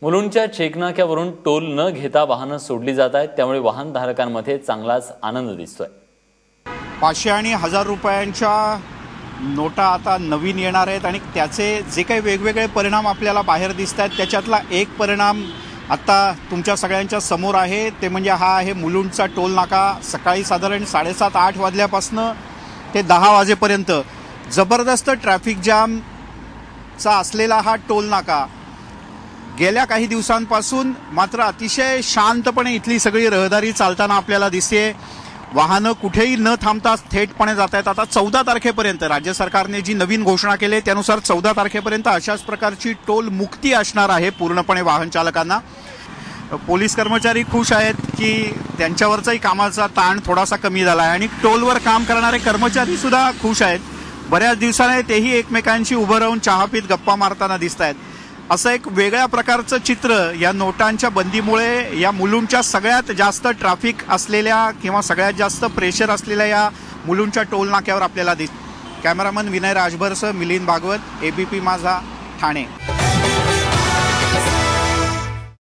मुलुंडच्या चेकनाक्यावरून toll न घेता वाहनं सोडली जात आहेत, त्यामुळे वाहनधारकांमध्ये चांगलाच आनंद दिसतोय। 500 आणि 1000 रुपयांच्या नोटा आता नवीन येणार आहेत आणि त्याचे जे काही वेगवेगळे परिणाम आपल्याला बाहेर दिसत आहेत त्याच्यातला एक परिणाम आता तुमच्या सगळ्यांच्या समोर आहे, ते म्हणजे हा आहे मुलुंडचा टोल नाका। सकाळी साधारण 7:30-8 वाजल्यापासून ते 10 वाजेपर्यंत जबरदस्त ट्रॅफिक जॅमचा असलेला हा टोल नाका गेल्या काही दिवसांपासून मात्र अतिशय शांतपणे इथली सगळी रहदारी चालताना आपल्याला दिसते। वाहनं कुठेही न थांबता थेटपणे जात आहेत। आता 14 तारखेपर्यंत राज्य सरकारने जी नवीन घोषणा केली त्यानुसार 14 तारखेपर्यंत अशाच प्रकारची टोल मुक्ती असणार आहे पूर्णपणे वाहन चालकांना। पोलीस कर्मचारी खुश आहेत की त्यांच्यावरचाही कामाचा ताण थोडासा कमी झाला आहे आणि टोलवर काम करणारे कर्मचारी सुद्धा खुश आहेत। बऱ्याच दिवसाने तेही एकमेकांशी उभं राहून चहा पीत गप्पा मारताना दिसत आहेत। असं एक वेगळ्या प्रकारचं चित्र या नोटांच्या बंदीमुळे या मुलुंडच्या सगळ्यात जास्त ट्रॅफिक असलेल्या किंवा सगळ्यात जास्त प्रेशर असलेल्या या मुलुंडच्या टोल नाक्यावर आपल्याला दिसतं। कॅमेरामन विनय राजभरसह मिलिंद भागवत, ABP माझा, ठाणे।